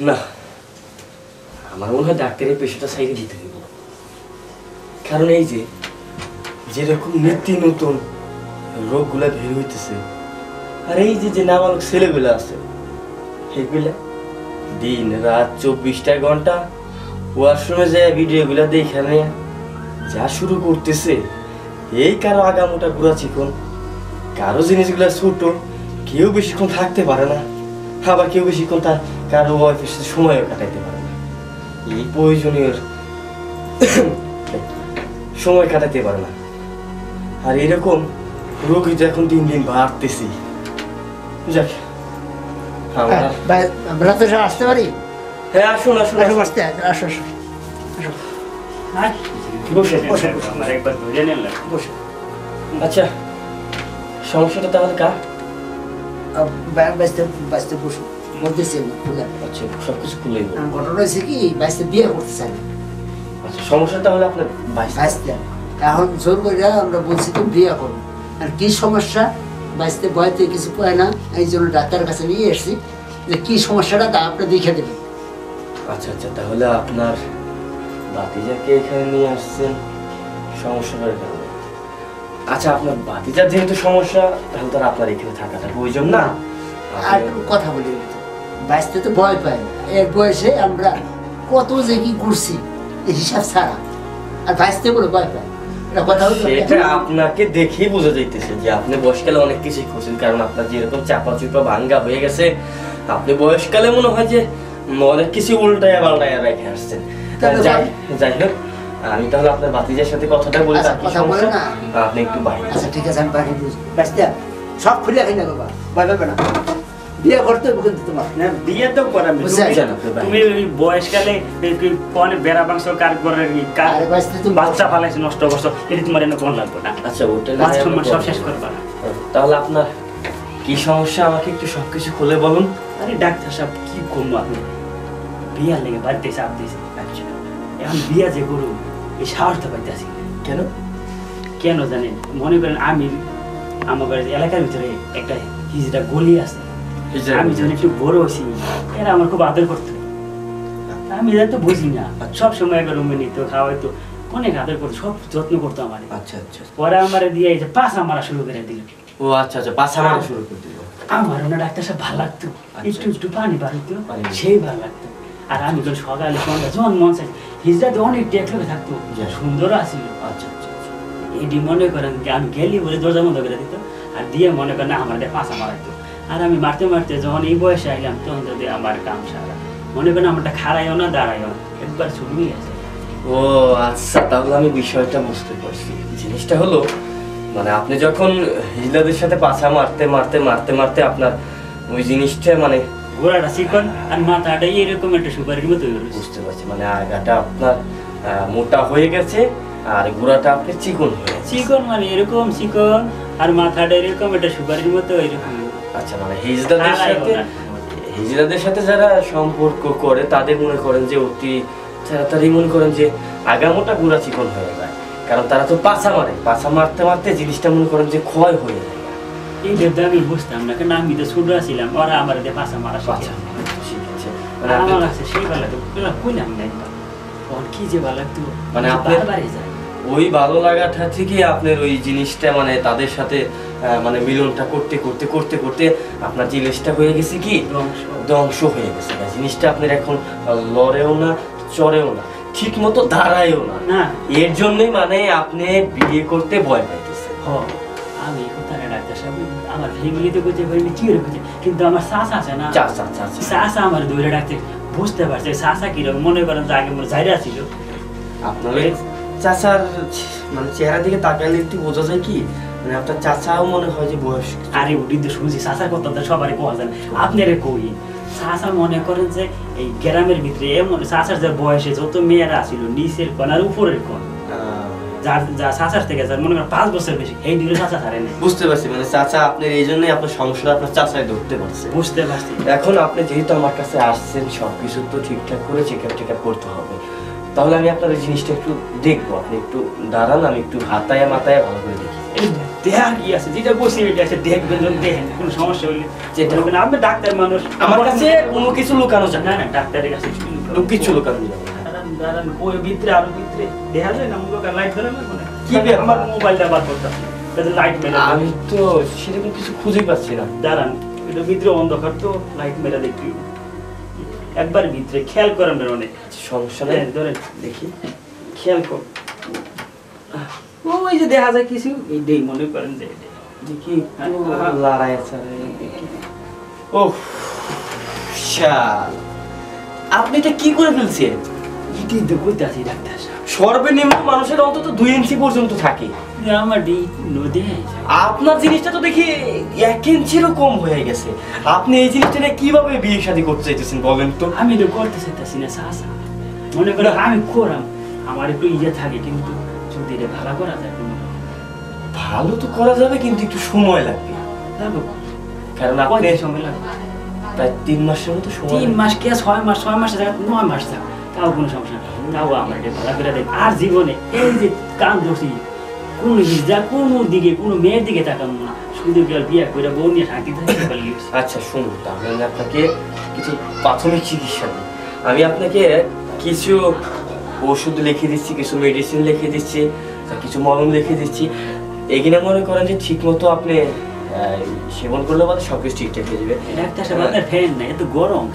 না, আমার মনে হয় ডাক্তারের পেশাটা সাইডে দিতে দেব। কারণ এই যে যেরকম নিত্য নতুন রোগগুলা বের হইতেছে, আর এই যে যে নাবালক ছেলেগুলো আছে সেগুলা দিন রাত 24টা ঘন্টা ওয়াশরুমে যায় ভিডিওগুলা দেখে নিয়ে যা শুরু করতেছে, এই কারো আগামোটা গুড়া চিকন, কারো জিনিসগুলা ছোট, কেউ বেশিক্ষণ থাকতে পারে না, আবার কেউ বেশিক্ষণ তার কারো ওয়াইফের সাথে সময়ও কাটাইতে পারে না, এই প্রয়োজনীয় সময় কাটাতে পারে না। আর এরকম রোগী তো এখন দিন দিন বাড়তেছি। যাক আমরা তো আসতে পারি। হ্যাঁ আসুন আসুন আসুন। আসতে আসো আসো বসে বসে আমার একবার ধরে নিলাম। বসে। আচ্ছা সমস্যাটা তাহলে কার? বাইসতে বাইসতে বসো বলতেছি আচ্ছা সবকিছু খুলেই বলুন। ঘটনা হয়েছে কি বাইসতে বিয়ে করতে চাই না। আচ্ছা সমস্যা তাহলে আপনার বাইসতে এখন জোর করে আমরা বলছি তুমি বিয়ে করো। আর কি সমস্যা বাইসতে ভয়তে কিছু পায় না, এই জন্য ডাক্তারের কাছে নিয়ে এসেছি যে কি সমস্যাটা তা আপনি দেখে দেবেন। আচ্ছা আচ্ছা তাহলে আপনার ভাতিজাকে এখানে নিয়ে আসছেন সমস্যাটার কারণে। আচ্ছা আপনার ভাতিজার যেহেতু সমস্যা তাহলে তার আপনার এখানে থাকাটা প্রয়োজন না। আর কথা বলি বাইসতে তো ভয় পায় না, এর বয়সে আমরা কত যে কি করছি এই হিসাব ছাড়া, আর বাইসতে বলে ভয় পায় এটা কথা হলো। সেটা আপনাকে দেখেই বোঝা যাইতেছে যে আপনি বয়সকালে অনেক কিছুই করছেন, কারণ আপনার যেরকম চাপা চুপা ভাঙ্গা হয়ে গেছে, আপনি বয়সকালে মনে হয় যে অনেক কিছু উল্টায়া পাল্টায়া রেখে আসছেন। যাই হোক আমি তাহলে আপনার ভাতিজার সাথে কথাটা বলে আচ্ছা, কথা বলে না। আপনি একটু বাইরে। আচ্ছা ঠিক আছে আমি বাইরে বুঝি বাইসতে সব খুলে খাই না বাবা, ভয় পাবে না, বিয়ে করতে হবে কিন্তু তোমার। না বিয়ে তো করাবে তুমি ওই বয়সকালে কোন বেড়া মাংস কার করে আরে বাইসতে তুমি বাচ্চা ফালাইছে নষ্ট করছো, এটা তোমার এনে কোন লাগবে না। আচ্ছা ওটা বাচ্চা সম্মান সব শেষ করবা না। তাহলে আপনার কি সমস্যা আমাকে একটু সবকিছু খুলে বলুন। আরে ডাক্তার সাহেব কি করবো, আপনি বিয়ার লেগে বাড়িতে চাপ দিয়েছে। এখন বিয়া যে করুন এই সাহসটা পাইতেছি। কেন কেন জানেন, মনে করেন আমি আমার বাড়ির এলাকার ভিতরে একটা হিজড়া গলি আছে, আমি যখন একটু বড় হয়েছি এরা আমার খুব আদর করতো, আমি এটা তো বুঝি না, সব সময় একবার রুমে নিত খাওয়াইতো, অনেক আদর করতো, সব যত্ন করতো আমার। আচ্ছা আচ্ছা পরে আমার দিয়ে এই যে পাছা মারা শুরু করে দিল। ও আচ্ছা আচ্ছা পাছা মারা শুরু করে দিল। আমার ওনা ডাক্তার সাহেব ভালো লাগতো, একটু একটু পানি বাড়িতো সেই ভালো লাগতো। আর আমি যখন সকালে সন্ধ্যা যখন মন চাই হিজড়াতে অনেক টেকলে থাকতো, সুন্দর আসিল। আচ্ছা আচ্ছা এটি মনে করেন যে আমি গেলি বলে দরজা বন্ধ করে দিত, আর দিয়ে মনে করেন আমার পাছা মারাইতো। আর আমি মারতে মারতে যখন এই বয়সে আইলাম তখন যদি আমার কাম সারা মনে করেন আমারটা খাড়াইও না দাঁড়াইও না, একবার ছুটে গেছে। ও আচ্ছা তাহলে আমি বিষয়টা বুঝতে পারছি। জিনিসটা হলো মানে আপনি যখন হিজড়াদের সাথে পাছা মারতে মারতে মারতে মারতে আপনার ওই জিনিসটা মানে গোড়াটা চিকন আর মাথাটা এরকম একটা সুপারির মতো বুঝতে পারছি, মানে আগাটা আপনার মোটা হয়ে গেছে আর গোড়াটা আপনার চিকন হয়ে গেছে। চিকন মানে এরকম চিকন আর মাথাটা এরকম একটা সুপারির মতো এরকম। আচ্ছা মানে হিজড়াদের সাথে যারা সম্পর্ক করে তাদের মনে করেন যে অতি তাড়াতাড়ি মনে করেন যে আগামোটা গুড়া চিকন হয়ে যায়, কারণ তারা তো পাছা মারে, পাছা মারতে মারতে জিনিসটা মনে করেন যে ক্ষয় হয়ে যায়। এই দেবদা আমি বুঝতাম না, কারণ আমি তো ছোট ছিলাম, ওরা আমার দিয়ে পাছা মারা শিখেছে। আমার কাছে সেই ভালো লাগতো, কইলাম না একবার কি যে ভালো লাগতো, মানে আপনি ওই ভালো লাগাটা থেকে আপনার ওই জিনিসটা মানে তাদের সাথে মানে মিলনটা করতে করতে করতে করতে আপনার জিনিসটা হয়ে গেছে কি ধ্বংস হয়ে গেছে। জিনিসটা আপনার এখন লড়েও না চড়েও না ঠিক মতো দাঁড়ায়ও না, এর জন্যই মানে আপনি বিয়ে করতে ভয় পাইতেছে। আমি কোথায় ডাক্তার সাহেব আমার ফ্যামিলিতে করতে পারিনি কি করতে, কিন্তু আমার চাচা আছে না, চাচা আমার দৌড়ে ডাকতে বুঝতে পারছে চাচা কিরকম মনে করেন যে আগে মোর জায়গা ছিল। আপনার চাচার মানে চেহারা দিকে তাকালে একটু বোঝা যায় কি মানে আপনার চাচাও মনে হয় যে বয়স। আরে উঠি তো শুনছি চাচার কথা তো সবারই কোয়া যায়, আপনারে কই চাচা মনে করেন যে এই গ্রামের ভিতরে এমন চাচার যে বয়সে যত মেয়েরা ছিল নিচের কোন আর উপরের কোন যা চাচার থেকে যার মনে করেন 5 বছর বেশি এই দুটো চাচা ছাড়ে না। বুঝতে পারছি মানে চাচা আপনার এই জন্যই আপনার সমস্যাটা আপনার চাচাই ধরতে পারছে। বুঝতে পারছি। এখন আপনি যেহেতু আমার কাছে আসছেন সবকিছু তো ঠিকঠাক করে চেক আপ করতে হবে, তাহলে আমি আপনার এই জিনিসটা একটু দেখবো। আপনি একটু দাঁড়ান, আমি একটু হাতায়া মাথায় ভালো করে দেখি। দেহা কি আছে যেটা বসে এটা আছে দেখবেন যখন দেখেন কোনো সমস্যা হলে যেটা বলবেন আপনি ডাক্তার মানুষ আমার কাছে কোনো কিছু লুকানো যায় না না ডাক্তারের কাছে কিছু লুকানো যাবে না। দাঁড়ান ওই ভিতরে আরো ভিতরে দেখা যায় না মুখে লাইট ধরে না কি ব্যাপার? আমার মোবাইলটা বার করতাম লাইট মেরে আমি তো সেরকম কিছু খুঁজে পাচ্ছি না। দাঁড়ান এটা ভিতরে অন্ধকার তো লাইট মেরা দেখি একবার ভিতরে খেয়াল করেন না অনেক সমস্যা নেই, ধরেন দেখি খেয়াল কর ওই যে দেখা যায় কিছু এইটাই মনে করেন যে এটা। দেখি একটু লড়াই আছে দেখি। ওহ শাল, আপনি এটা কি করে ফেলছেন? এটাই তো কইতে আছি ডাক্তার সাহেব সর্বনিম্ন মানুষের অন্তত 2 ইঞ্চি পর্যন্ত থাকে, যে আমার ডি নদী আপনার জিনিসটা তো দেখি 1 ইঞ্চিরও কম হয়ে গেছে। আপনি এই জিনিসটা নিয়ে কিভাবে বিয়ে শাদী করতে চাইতেছেন বলেন তো? আমি তো করতে চাইতেছি না সাহসা মনে করেন আমি করাম আমার একটু ইয়ে থাকে কিন্তু যদি এটা ভালো করা যায় কোনো ভালো তো করা যাবে কিন্তু একটু সময় লাগবে, লাগবে কারণ আপনি কয়দিন সময় লাগবে প্রায় 3 মাসের মতো সময় 3 মাস কে 6 মাস 6 মাসের জায়গায় 9 মাস থাক তাও কোনো সমস্যা নেই তাও আমার এটা ভালো করে দেখ আর জীবনে এই যে কান ধরছি কোন হিজা কোন দিকে কোন মেয়ের দিকে তাকাম না শুধু বিয়ে করে বউ নিয়ে শান্তি থাকতে পারলি আচ্ছা শুনুন, তাহলে আমি আপনাকে কিছু প্রাথমিক চিকিৎসা দিই। আমি আপনাকে কিছু ওষুধ লিখে দিচ্ছি, কিছু মেডিসিন লিখে দিচ্ছি, কিছু মলম লিখে দিচ্ছি। এখানে মনে করেন যে ঠিক মতো আপনি সেবন করলে বাদে সব কিছু ঠিকঠাক হয়ে যাবে। ডাক্তার সাহেব আপনার ফ্যান না এত গরম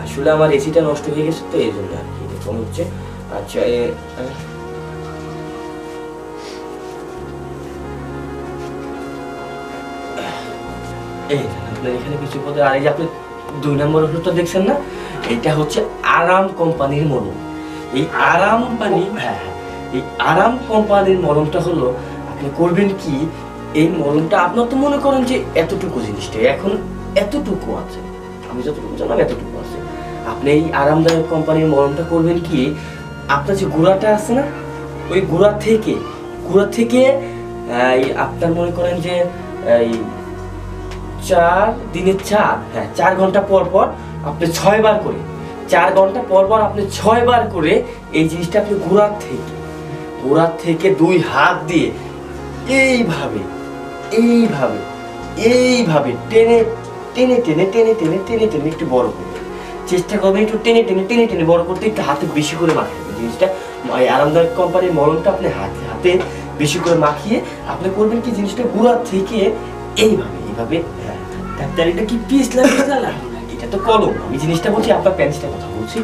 আসলে আমার এসিটা নষ্ট হয়ে গেছে তো এই জন্য আর কি এরকম হচ্ছে। আচ্ছা এই আপনার এখানে কিছু পদে, আর এই যে আপনি 2 নম্বর ওষুধটা দেখছেন না, এটা হচ্ছে আরাম কোম্পানির মলম। এই আরাম কোম্পানি, হ্যাঁ এই আরাম কোম্পানির মলমটা হলো আপনি করবেন কি, এই মলমটা আপনার তো মনে করেন যে এতটুকু জিনিসটা এখন এতটুকু আছে, আমি যতটুকু জানলাম এতটুকু আছে। আপনি এই আরামদায়ক কোম্পানির মলমটা করবেন কি, আপনার যে গুঁড়াটা আছে না, ওই গুঁড়া থেকে আপনার মনে করেন যে এই 4 দিনে 4 ঘন্টা পর পর আপনি 6 বার করে 4 ঘন্টা পর পর আপনি 6 বার করে এই জিনিসটা আপনি গোড়া থেকে 2 হাত দিয়ে এইভাবে এইভাবে এইভাবে টেনে টেনে টেনে টেনে টেনে টেনে টেনে একটু বড় করবে, চেষ্টা করবেন একটু টেনে টেনে টেনে টেনে বড় করতে, একটু হাতে বেশি করে মাখাবেন জিনিসটা। এই আরামদায়ক কোম্পানির মলমটা আপনি হাতে বেশি করে মাখিয়ে আপনি করবেন কি, জিনিসটা গোড়া থেকে এইভাবে এইভাবে। ডাক্তার এটা কি পিস লাগে এটা তো কলম, আমি জিনিসটা বলছি আপনার প্যান্সটার কথা বলছি।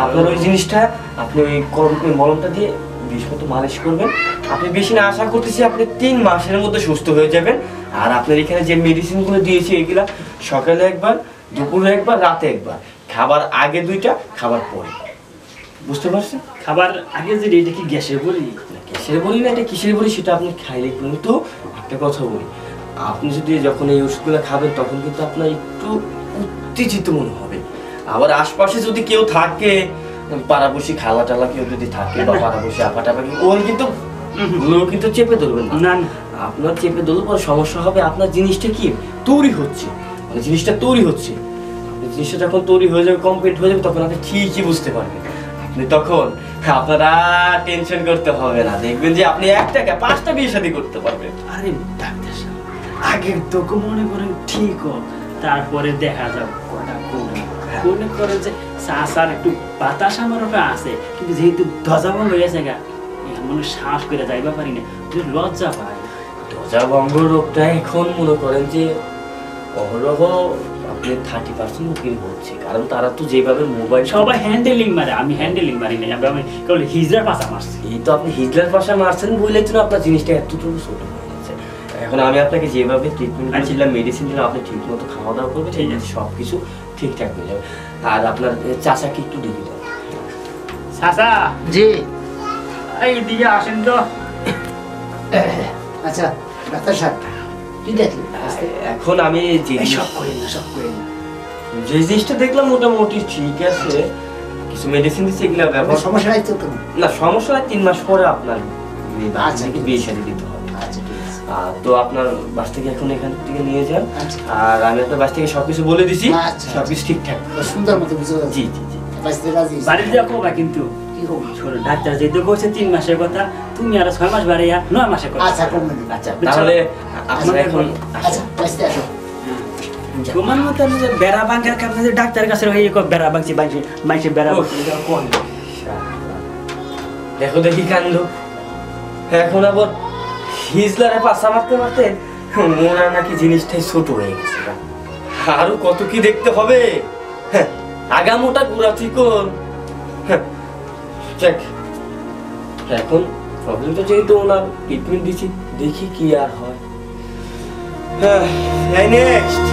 আপনার ওই জিনিসটা আপনি ওই কলম মলমটা দিয়ে বেশ মতো মালিশ করবেন। আপনি বেশি না আশা করতেছি আপনি 3 মাসের মধ্যে সুস্থ হয়ে যাবেন। আর আপনার এখানে যে মেডিসিনগুলো দিয়েছি এগুলা সকালে একবার, দুপুরে একবার, রাতে একবার, খাবার আগে 2টা, খাবার পরে। বুঝতে পারছেন? খাবার আগে যে এটা কি গ্যাসের বলি গ্যাসের বলি না, এটা কিসের বলি সেটা আপনি খাইলে, কিন্তু একটা কথা বলি, আপনি যদি যখন এই ওষুধগুলো খাবেন তখন কিন্তু আপনার একটু উত্তেজিত মনে হবে। আবার আশপাশে যদি কেউ থাকে, পাড়াপড়শি খালা টালা কেউ যদি থাকে বা পাড়াপড়শি আপা টাপা, ওর কিন্তু কিন্তু চেপে ধরবেন না, আপনার চেপে ধরলে পরে সমস্যা হবে। আপনার জিনিসটা কি তৈরি হচ্ছে, মানে জিনিসটা তৈরি হচ্ছে, আপনি জিনিসটা যখন তৈরি হয়ে যাবে, কমপ্লিট হয়ে যাবে, তখন আপনি ঠিকই বুঝতে পারবেন। আপনি তখন আপনারা টেনশন করতে হবে না, দেখবেন যে আপনি 1 টাকা 5টা বিয়ে শাদী করতে পারবেন। আরে ডাক্তার সাহেব আগের তো মনে করেন ঠিক হোক, তারপরে দেখা যাবে কটা মনে করেন যে শ্বাসার একটু বাতাস আমার ওটা আছে, কিন্তু যেহেতু ধ্বজাভঙ্গ হয়েছে গা মনে শ্বাস করে যাইবা পারি না, তুই লজ্জা পাই। ধ্বজাভঙ্গ রোগটা এখন মনে করেন যে অহরহ আপনি 30% উকিল হচ্ছে, কারণ তারা তো যেভাবে মোবাইল সবাই হ্যান্ডেলিং মারে, আমি হ্যান্ডেলিং মারি না, আমি কেবল হিজড়ার পাশা মারছি। এই তো আপনি হিজলার পাশা মারছেন বলে তো আপনার জিনিসটা এতটুকু ছোট হয়ে গেছে। এখন আমি আপনাকে যেভাবে ট্রিটমেন্ট দিয়েছিলাম, মেডিসিন দিলাম, আপনি ঠিক মতো খাওয়া দাওয়া করবেন, ঠিক আছে, সব কিছু ঠিকঠাক হয়ে যাবে। আর আপনার চাচাকে একটু ডেকে দেন। চাচা জি এই দিকে আসেন তো। আচ্ছা ডাক্তার সাহেব কি দেখলেন? এখন আমি সব করেন না, সব করেন না, যে জিনিসটা দেখলাম মোটামুটি ঠিক আছে, কিছু মেডিসিন দিচ্ছে, এগুলো ব্যবহার সমস্যা নাই তো? না সমস্যা নাই, 3 মাস পরে আপনার আচ্ছা, বিয়ে শাদী দিতে হবে। আচ্ছা ঠিক আছে। তো আপনার বাস থেকে এখন এখান থেকে নিয়ে যান। আচ্ছা। আর আমি আপনার বাস থেকে সবকিছু বলে দিছি, আচ্ছা। সবকিছু ঠিকঠাক। সুন্দর মতো বুঝে জি জি জি। বাঁচতে রাজি। বাড়িতে যাবো না কিন্তু কি করবো? শোনো ডাক্তার যেহেতু বলছে 3 মাসের কথা, তুমি আরো 6 মাস বাড়াইয়া 9 মাসে করো। আচ্ছা কমবে না। আচ্ছা তাহলে আপনারা এখন আচ্ছা বাইসতে আসো। তোমার মতো আমি যে বেড়া ভাঙার কাছে যে ডাক্তারের কাছে এই বেড়া ভাঙছি মাইসে বেড়া ভাঙছি এটা কোন? দেখো দেখি কাণ্ড, এখন আবার হিজলারে পাশা মারতে মারতে মনে হয় নাকি জিনিসটাই ছোট হয়ে গেছে। আরো কত কি দেখতে হবে, হ্যাঁ, আগামোটা গুড়া চিকন। যাক, এখন প্রবলেমটা যেহেতু ওনার ট্রিটমেন্ট দিচ্ছি, দেখি কি আর হয়। হ্যাঁ, নেক্সট